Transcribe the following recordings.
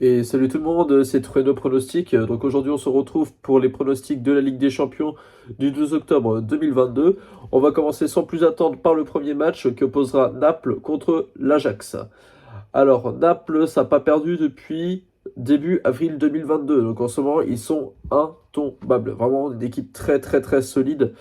Et salut tout le monde, c'est Trueno Pronostic. Donc aujourd'hui on se retrouve pour les pronostics de la Ligue des Champions du 12 octobre 2022. On va commencer sans plus attendre par le premier match qui opposera Naples contre l'Ajax. Alors Naples, ça n'a pas perdu depuis début avril 2022. Donc en ce moment ils sont intombables. Vraiment une équipe très très très solide.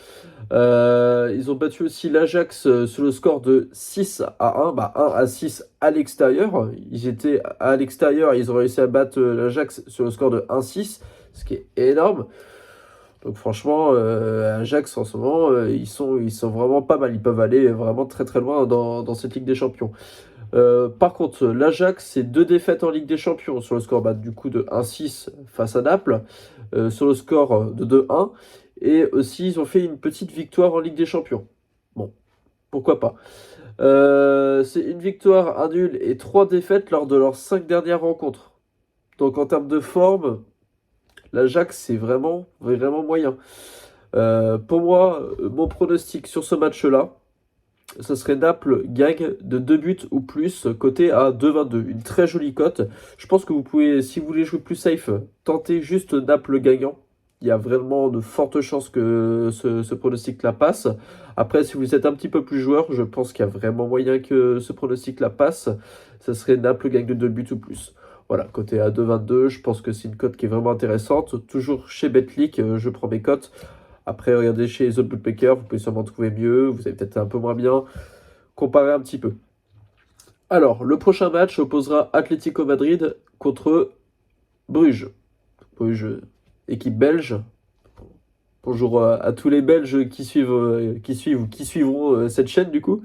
Ils ont battu aussi l'Ajax sur le score de 6-1, 1-6 à l'extérieur. Ils étaient à l'extérieur, ils ont réussi à battre l'Ajax sur le score de 1-6, ce qui est énorme. Donc franchement, Ajax en ce moment, ils sont vraiment pas mal. Ils peuvent aller vraiment très très loin dans cette Ligue des Champions. Par contre, l'Ajax, c'est deux défaites en Ligue des Champions sur le score du coup de 1-6 face à Naples, sur le score de 2-1. Et aussi, ils ont fait une petite victoire en Ligue des Champions. Bon, pourquoi pas. C'est une victoire, un nul et trois défaites lors de leurs cinq dernières rencontres. Donc en termes de forme, l'Ajax, c'est vraiment, vraiment moyen. Pour moi, mon pronostic sur ce match-là, ce serait Naples gagne de 2 buts ou plus, coté à 2,22. Une très jolie cote. Je pense que vous pouvez, si vous voulez jouer plus safe, tenter juste Naples gagnant. Il y a vraiment de fortes chances que ce pronostic-là passe. Après, si vous êtes un petit peu plus joueur, je pense qu'il y a vraiment moyen que ce pronostic-là passe. Ce serait Naples gagne de 2 buts ou plus. Voilà, coté à 2,22, je pense que c'est une cote qui est vraiment intéressante. Toujours chez Betclic, je prends mes cotes. Après, regardez chez les autres bookmakers, vous pouvez sûrement trouver mieux, vous avez peut-être un peu moins bien. Comparez un petit peu. Alors, le prochain match opposera Atlético Madrid contre Bruges. Bruges, équipe belge. Bonjour à tous les Belges qui suivent ou qui suivront cette chaîne du coup.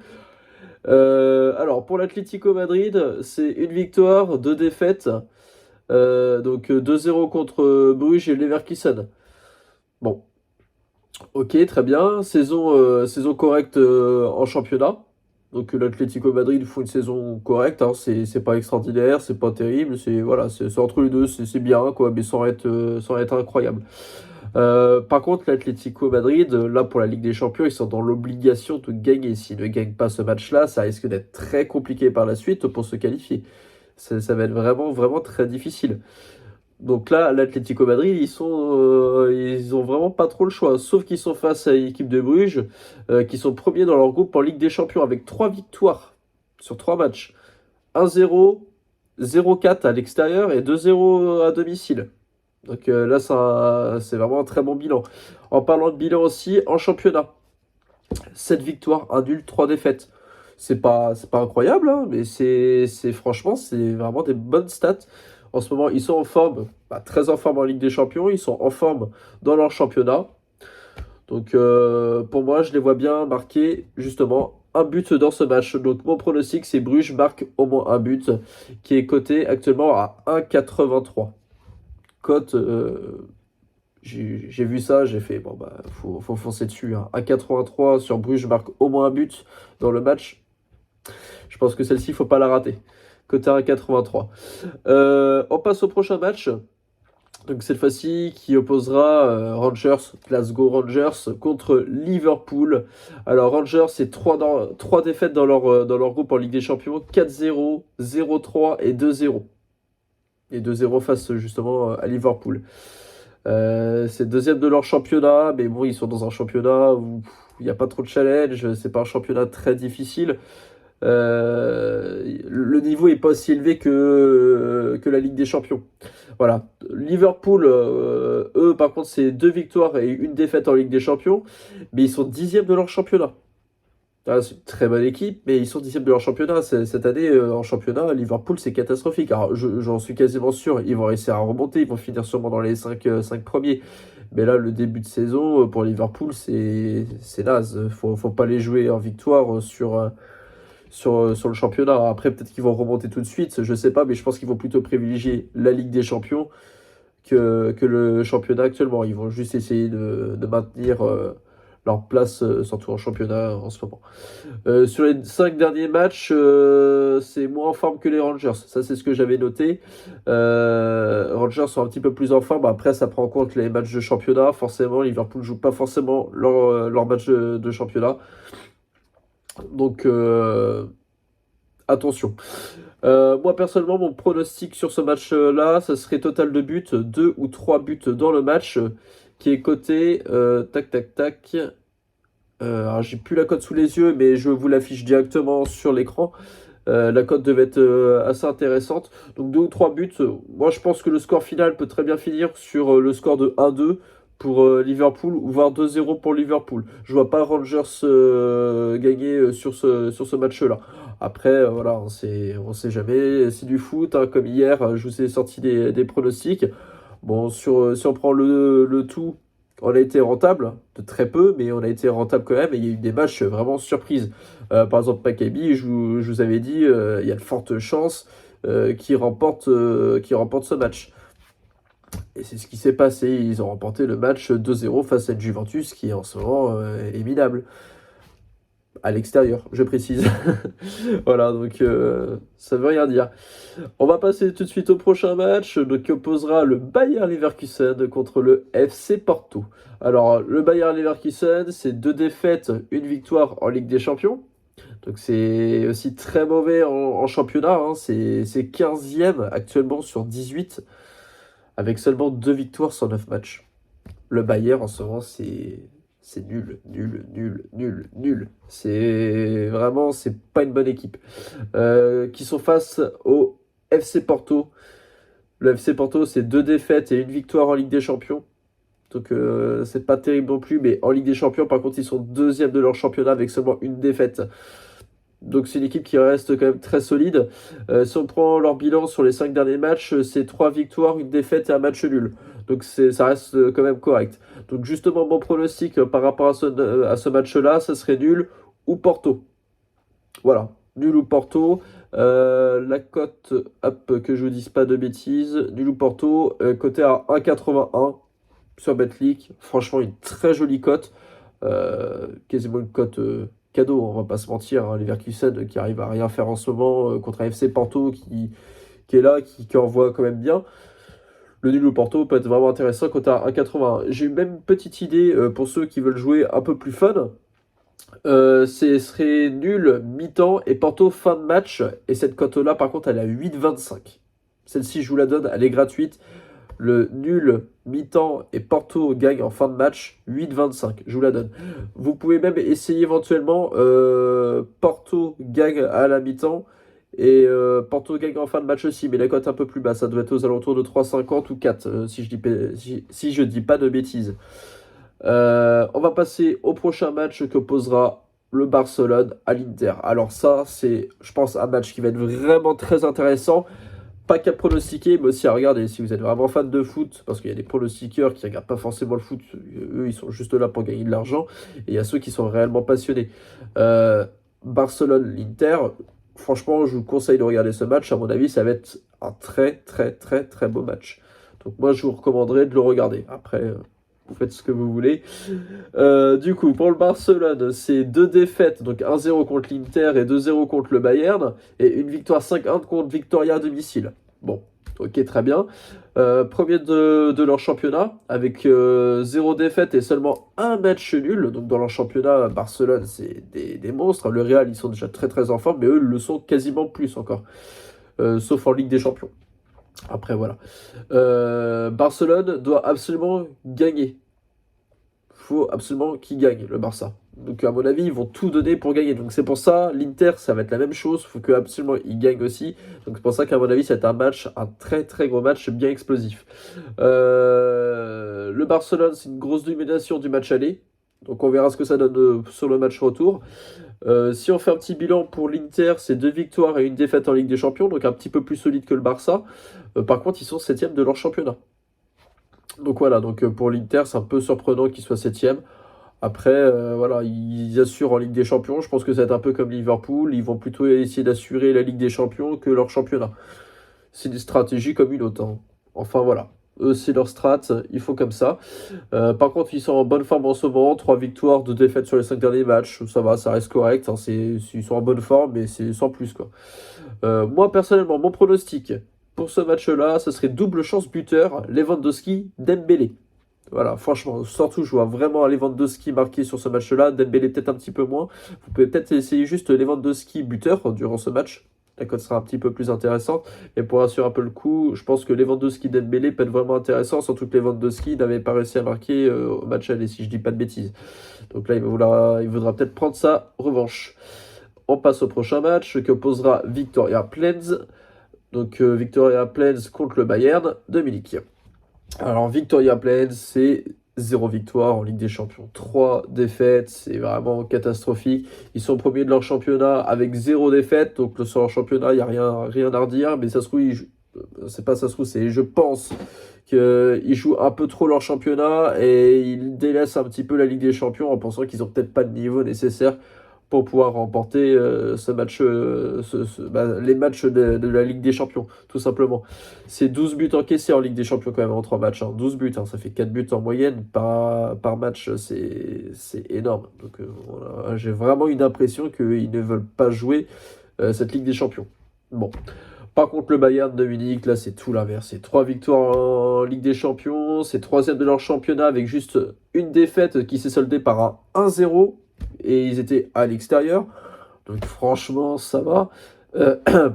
Alors, pour l'Atlético Madrid, c'est une victoire, deux défaites. Donc 2-0 contre Bruges et Leverkusen. Bon, ok, très bien. Saison correcte en championnat. Donc l'Atlético Madrid font une saison correcte, hein. C'est pas extraordinaire, c'est pas terrible, c'est voilà, c'est entre les deux, c'est bien quoi, mais sans être incroyable. Par contre, l'Atlético Madrid, là pour la Ligue des Champions, ils sont dans l'obligation de gagner. S'ils ne gagnent pas ce match-là, ça risque d'être très compliqué par la suite pour se qualifier. Ça va être vraiment vraiment très difficile. Donc là, l'Atlético Madrid, ils ont vraiment pas trop le choix. Sauf qu'ils sont face à l'équipe de Bruges, qui sont premiers dans leur groupe en Ligue des Champions avec trois victoires sur trois matchs. 1-0, 0-4 à l'extérieur et 2-0 à domicile. Donc là, c'est vraiment un très bon bilan. En parlant de bilan aussi, en championnat, 7 victoires, un nul, 3 défaites. C'est pas incroyable, hein, mais franchement, c'est vraiment des bonnes stats. En ce moment, ils sont en forme, très en forme en Ligue des Champions, ils sont en forme dans leur championnat. Donc pour moi, je les vois bien marquer justement un but dans ce match. Donc mon pronostic, c'est Bruges marque au moins un but, qui est coté actuellement à 1,83. Cote, j'ai vu ça, j'ai fait, bon bah, faut foncer dessus, hein. 1,83 sur Bruges marque au moins un but dans le match. Je pense que celle-ci, faut pas la rater. Côté 1,83. On passe au prochain match. Donc cette fois-ci, qui opposera Glasgow Rangers contre Liverpool. Alors Rangers, c'est trois défaites dans leur groupe en Ligue des Champions. 4-0, 0-3 et 2-0. Et 2-0 face justement à Liverpool. C'est deuxième de leur championnat, mais bon, ils sont dans un championnat où il n'y a pas trop de challenge. C'est pas un championnat très difficile. Le niveau est pas aussi élevé que la Ligue des Champions. Voilà. Liverpool, eux, par contre, c'est deux victoires et une défaite en Ligue des Champions, mais ils sont dixièmes de leur championnat. Ah, c'est une très bonne équipe, mais ils sont dixièmes de leur championnat. Cette année, en championnat, Liverpool, c'est catastrophique. Alors, j'en suis quasiment sûr, ils vont réussir à remonter, ils vont finir sûrement dans les cinq premiers. Mais là, le début de saison, pour Liverpool, c'est naze. Faut pas les jouer en victoire sur le championnat. Après, peut-être qu'ils vont remonter tout de suite, je sais pas, mais je pense qu'ils vont plutôt privilégier la Ligue des Champions que le championnat actuellement. Ils vont juste essayer de maintenir leur place, surtout en championnat en ce moment. Sur les cinq derniers matchs, c'est moins en forme que les Rangers. Ça, c'est ce que j'avais noté. Rangers sont un petit peu plus en forme. Après, ça prend en compte les matchs de championnat. Forcément, Liverpool joue pas forcément leur match de championnat. Donc, attention. Moi personnellement, mon pronostic sur ce match-là, ça serait total de buts, 2 ou 3 buts dans le match, qui est coté, tac tac tac. Alors j'ai plus la cote sous les yeux, mais je vous l'affiche directement sur l'écran. La cote devait être assez intéressante. Donc 2 ou 3 buts. Moi je pense que le score final peut très bien finir sur le score de 1-2 pour Liverpool, ou voire 2-0 pour Liverpool. Je vois pas Rangers gagner sur ce match-là. Après, voilà, on sait jamais. C'est du foot, hein, comme hier, je vous ai sorti des pronostics. Bon, si on prend le tout, on a été rentable, de très peu, mais on a été rentable quand même. Et il y a eu des matchs vraiment surprises. Par exemple, Maccabi, je vous avais dit, il y a de fortes chances qu'il remporte ce match. Et c'est ce qui s'est passé. Ils ont remporté le match 2-0 face à une Juventus qui en ce moment est minable. À l'extérieur, je précise. Voilà, donc ça veut rien dire. On va passer tout de suite au prochain match, donc, qui opposera le Bayer Leverkusen contre le FC Porto. Alors, le Bayer Leverkusen, c'est 2 défaites, une victoire en Ligue des Champions. Donc c'est aussi très mauvais en championnat, hein. C'est 15e actuellement sur 18, avec seulement 2 victoires sur 9 matchs. Le Bayern en ce moment, c'est nul, nul, nul, nul, nul. C'est vraiment, c'est pas une bonne équipe. Qui sont face au FC Porto. Le FC Porto, c'est 2 défaites et une victoire en Ligue des Champions. Donc c'est pas terrible non plus, mais en Ligue des Champions, par contre, ils sont deuxième de leur championnat avec seulement une défaite. Donc c'est une équipe qui reste quand même très solide. Si on prend leur bilan sur les 5 derniers matchs, c'est 3 victoires, une défaite et un match nul. Donc ça reste quand même correct. Donc justement, mon pronostic par rapport à ce match-là, ça serait nul ou Porto. Voilà, nul ou Porto. La cote, hop, que je vous dise pas de bêtises, nul ou Porto, coté à 1,81 sur Betclic. Franchement, une très jolie cote. Quasiment une cote cadeau, on va pas se mentir. Hein. Leverkusen qui arrive à rien faire en ce moment contre un FC Porto qui est là, qui envoie quand même bien. Le nul au Porto peut être vraiment intéressant quand tu as 1,81. J'ai même une petite idée pour ceux qui veulent jouer un peu plus fun. Ce serait nul mi-temps et Porto fin de match. Et cette cote-là, par contre, elle est à 8,25. Celle-ci, je vous la donne, elle est gratuite. Le nul mi-temps et Porto gagne en fin de match, 8,25. Je vous la donne. Vous pouvez même essayer éventuellement Porto gagne à la mi-temps et Porto gagne en fin de match aussi, mais la cote un peu plus basse. Ça doit être aux alentours de 3,50 ou 4, si je dis pas de bêtises. On va passer au prochain match que posera le Barcelone à l'Inter. Alors ça, c'est, je pense, un match qui va être vraiment très intéressant. Pas qu'à pronostiquer, mais aussi à regarder. Si vous êtes vraiment fan de foot, parce qu'il y a des pronostiqueurs qui ne regardent pas forcément le foot, eux, ils sont juste là pour gagner de l'argent. Et il y a ceux qui sont réellement passionnés. Barcelone-l'Inter, franchement, je vous conseille de regarder ce match. À mon avis, ça va être un très, très, très, très beau match. Donc moi, je vous recommanderais de le regarder. Après, vous faites ce que vous voulez. Du coup, pour le Barcelone, c'est 2 défaites, donc 1-0 contre l'Inter et 2-0 contre le Bayern, et une victoire 5-1 contre Victoria à domicile. Bon, ok, très bien. Premier de leur championnat, avec 0 défaite et seulement un match nul. Donc dans leur championnat, Barcelone, c'est des monstres. Le Real, ils sont déjà très très en forme, mais eux, ils le sont quasiment plus encore. Sauf en Ligue des Champions. Après, voilà. Barcelone doit absolument gagner. Faut absolument qu'ils gagnent, le Barça. Donc, à mon avis, ils vont tout donner pour gagner. Donc, c'est pour ça, l'Inter, ça va être la même chose. Il faut que absolument ils gagnent aussi. Donc, c'est pour ça qu'à mon avis, c'est un match, un très très gros match, bien explosif. Le Barcelone, c'est une grosse domination du match aller. Donc, on verra ce que ça donne sur le match retour. Si on fait un petit bilan pour l'Inter, c'est 2 victoires et une défaite en Ligue des Champions, donc un petit peu plus solide que le Barça. Par contre, ils sont 7e de leur championnat. Donc voilà, donc pour l'Inter, c'est un peu surprenant qu'ils soient 7e. Après, voilà, ils assurent en Ligue des Champions. Je pense que ça va être un peu comme Liverpool. Ils vont plutôt essayer d'assurer la Ligue des Champions que leur championnat. C'est une stratégie comme une autre. Hein. Enfin voilà. Eux, c'est leur strat, il faut comme ça. Par contre, ils sont en bonne forme en ce moment. 3 victoires, 2 défaites sur les 5 derniers matchs. Ça va, ça reste correct. Hein. Ils sont en bonne forme, mais c'est sans plus, quoi. Moi, personnellement, mon pronostic pour ce match-là, ce serait double chance buteur, Lewandowski, Dembélé. Voilà, franchement, surtout, je vois vraiment Lewandowski marqué sur ce match-là. Dembélé peut-être un petit peu moins. Vous pouvez peut-être essayer juste Lewandowski buteur durant ce match. la cote sera un petit peu plus intéressante. Mais pour assurer un peu le coup, je pense que Lewandowski Dembélé peut être vraiment intéressant, surtout que Lewandowski n'avait pas réussi à marquer au match aller, si je dis pas de bêtises. Donc là, il voudra peut-être prendre sa revanche. On passe au prochain match qui opposera Victoria Plens. Donc Victoria Plens contre le Bayern de Munich. Alors Victoria Plens, c'est 0 victoire en Ligue des Champions. 3 défaites, c'est vraiment catastrophique. Ils sont premiers de leur championnat avec 0 défaite. Donc sur leur championnat, il n'y a rien à redire. Mais ça se trouve, c'est pas ça se trouve, c'est je pense qu'ils jouent un peu trop leur championnat et ils délaissent un petit peu la Ligue des Champions en pensant qu'ils n'ont peut-être pas le niveau nécessaire pour pouvoir remporter ce match, les matchs de la Ligue des Champions, tout simplement. C'est 12 buts encaissés en Ligue des Champions quand même en 3 matchs. 12 buts, ça fait 4 buts en moyenne par match, c'est énorme. Donc voilà, j'ai vraiment une impression qu'ils ne veulent pas jouer cette Ligue des Champions. Bon. Par contre, le Bayern de Munich, là, c'est tout l'inverse. C'est 3 victoires en Ligue des Champions, c'est troisième de leur championnat avec juste une défaite qui s'est soldée par un 1-0 et ils étaient à l'extérieur. Donc franchement, ça va.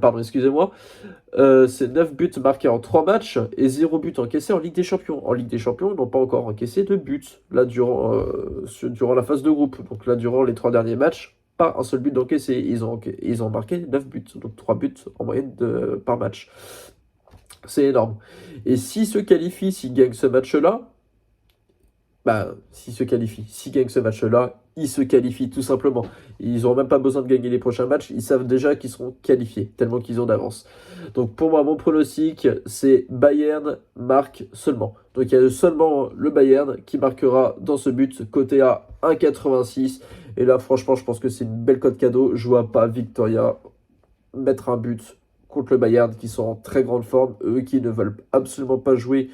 Pardon, excusez-moi. C'est 9 buts marqués en 3 matchs et 0 but encaissé en Ligue des Champions. En Ligue des Champions, ils n'ont pas encore encaissé de buts là durant la phase de groupe. Donc là, durant les 3 derniers matchs, pas un seul but d'encaissé. Ils ont marqué 9 buts, donc 3 buts en moyenne par match. C'est énorme. Et s'ils se qualifient, s'ils gagnent ce match-là, s'ils gagnent ce match-là, ils se qualifient tout simplement. Ils n'auront même pas besoin de gagner les prochains matchs, ils savent déjà qu'ils seront qualifiés, tellement qu'ils ont d'avance. Donc pour moi, mon pronostic, c'est Bayern marque seulement. Donc il y a seulement le Bayern qui marquera dans ce but, côté à 1,86. Et là, franchement, je pense que c'est une belle cote cadeau. Je vois pas Victoria mettre un but contre le Bayern, qui sont en très grande forme, eux qui ne veulent absolument pas jouer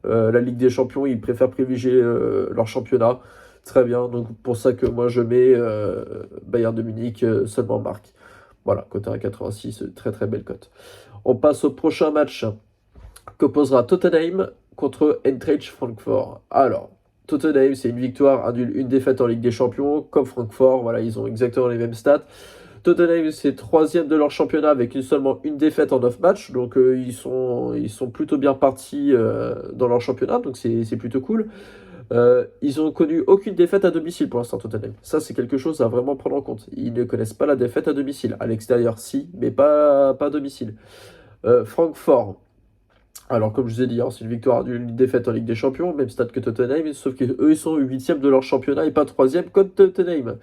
la Ligue des Champions, ils préfèrent privilégier leur championnat. Très bien, donc pour ça que moi je mets Bayern de Munich seulement marque. Voilà, cote à 1,86, très très belle cote. On passe au prochain match qu'opposera Tottenham contre Eintracht Francfort. Alors, Tottenham, c'est une victoire, un nul, une défaite en Ligue des Champions, comme Francfort, voilà, ils ont exactement les mêmes stats. Tottenham, c'est troisième de leur championnat avec seulement une défaite en 9 matchs. Donc, ils sont plutôt bien partis dans leur championnat. Donc, c'est plutôt cool. Ils ont connu aucune défaite à domicile pour l'instant, Tottenham. Ça, c'est quelque chose à vraiment prendre en compte. Ils ne connaissent pas la défaite à domicile. À l'extérieur, si, mais pas à domicile. Francfort. Alors, comme je vous ai dit, c'est une victoire, une défaite en Ligue des Champions, même stade que Tottenham, sauf qu'eux, ils sont 8e de leur championnat et pas 3e comme Tottenham.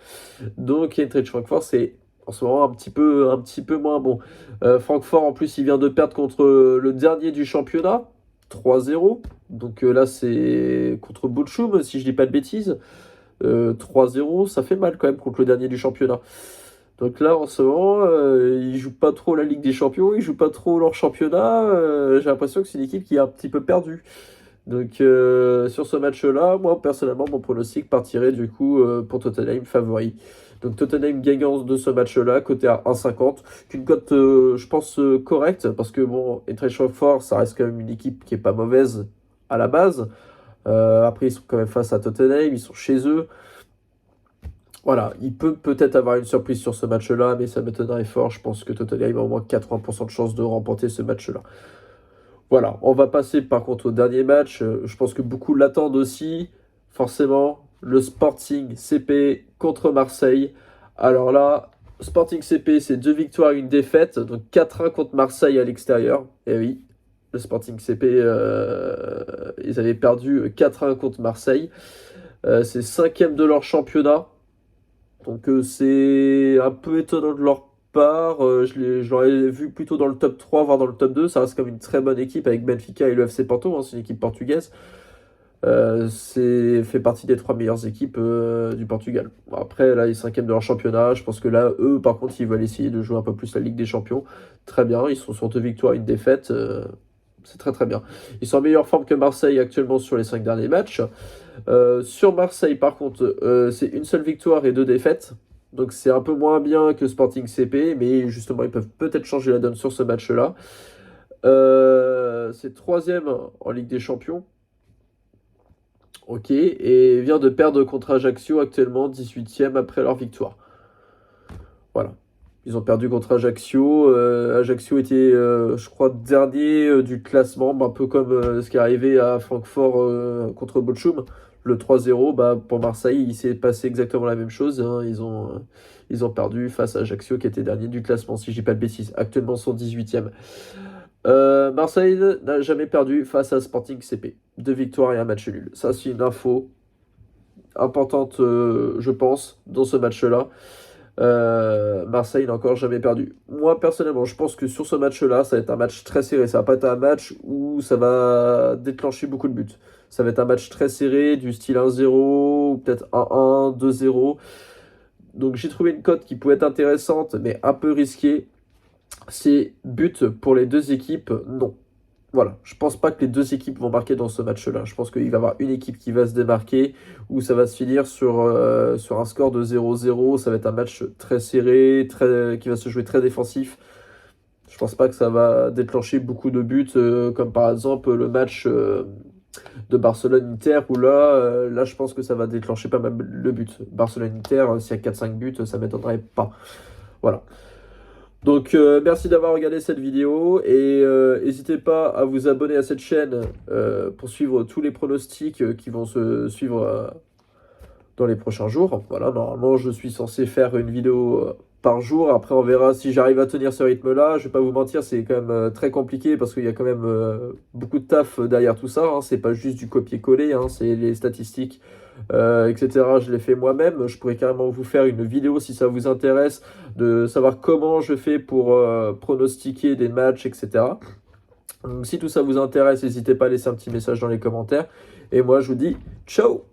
Donc, Eintracht Francfort, c'est en ce moment un petit peu moins bon. Francfort, en plus, il vient de perdre contre le dernier du championnat, 3-0. Donc là, c'est contre Bochum, si je dis pas de bêtises. 3-0, ça fait mal quand même contre le dernier du championnat. Donc là, en ce moment, ils jouent pas trop la Ligue des Champions, ils jouent pas trop leur championnat. J'ai l'impression que c'est une équipe qui est un petit peu perdue. Donc sur ce match-là, moi personnellement, mon pronostic partirait du coup pour Tottenham favori. Donc Tottenham gagnant de ce match-là, côté à 1,50. Une cote, je pense, correcte, parce que bon, Eintracht Francfort, ça reste quand même une équipe qui est pas mauvaise à la base. Après, ils sont quand même face à Tottenham, ils sont chez eux. Voilà, il peut-être avoir une surprise sur ce match-là, mais ça m'étonnerait fort. Je pense que Tottenham a au moins 80% de chances de remporter ce match-là. Voilà, on va passer par contre au dernier match. Je pense que beaucoup l'attendent aussi. Forcément, le Sporting CP contre Marseille. Alors là, Sporting CP, c'est 2 victoires et une défaite. Donc 4-1 contre Marseille à l'extérieur. Et oui, le Sporting CP, ils avaient perdu 4-1 contre Marseille. C'est 5e de leur championnat. Donc c'est un peu étonnant de leur part. Je l'aurais vu plutôt dans le top 3, voire dans le top 2. Ça reste comme une très bonne équipe avec Benfica et le FC Porto. C'est une équipe portugaise. C'est fait partie des 3 meilleures équipes du Portugal. Bon, après, là, ils sont 5e de leur championnat. Je pense que là, eux, par contre, ils veulent essayer de jouer un peu plus la Ligue des Champions. Très bien, ils sont sur 2 victoires et une défaite. C'est très très bien. Ils sont en meilleure forme que Marseille actuellement sur les 5 derniers matchs. Sur Marseille, par contre, c'est une seule victoire et 2 défaites. Donc c'est un peu moins bien que Sporting CP, mais justement, ils peuvent peut-être changer la donne sur ce match-là. C'est 3e en Ligue des Champions. Ok, et vient de perdre contre Ajaccio actuellement, 18e après leur victoire. Voilà. Ils ont perdu contre Ajaccio. Ajaccio était, je crois, dernier du classement, un peu comme ce qui est arrivé à Francfort contre Bochum. Le 3-0, pour Marseille, il s'est passé exactement la même chose, hein. Ils ont perdu face à Ajaccio, qui était dernier du classement, si je dis pas de bêtises. Actuellement, ils sont 18e. Marseille n'a jamais perdu face à Sporting CP. 2 victoires et un match nul. Ça, c'est une info importante, je pense, dans ce match-là. Marseille n'a encore jamais perdu. Moi, personnellement, je pense que sur ce match-là, ça va être un match très serré. Ça va pas être un match où ça va déclencher beaucoup de buts. Ça va être un match très serré, du style 1-0, ou peut-être 1-1, 2-0. Donc j'ai trouvé une cote qui pouvait être intéressante, mais un peu risquée. C'est but pour les deux équipes, non. Voilà, je pense pas que les deux équipes vont marquer dans ce match-là. Je pense qu'il va y avoir une équipe qui va se démarquer, où ça va se finir sur un score de 0-0. Ça va être un match très serré, qui va se jouer très défensif. Je pense pas que ça va déclencher beaucoup de buts, comme par exemple le match de Barcelone-Inter, où là, je pense que ça va déclencher pas mal de buts. Barcelone-Inter, s'il y a 4-5 buts, ça m'étonnerait pas. Voilà. Donc merci d'avoir regardé cette vidéo et n'hésitez pas à vous abonner à cette chaîne pour suivre tous les pronostics qui vont se suivre dans les prochains jours. Voilà, normalement je suis censé faire une vidéo par jour. Après on verra si j'arrive à tenir ce rythme-là. Je vais pas vous mentir, c'est quand même très compliqué parce qu'il y a quand même beaucoup de taf derrière tout ça, hein. C'est pas juste du copier-coller, hein. C'est les statistiques, etc. Je l'ai fait moi-même. Je pourrais carrément vous faire une vidéo si ça vous intéresse, de savoir comment je fais pour pronostiquer des matchs, etc. Donc, si tout ça vous intéresse, n'hésitez pas à laisser un petit message dans les commentaires. Et moi je vous dis ciao!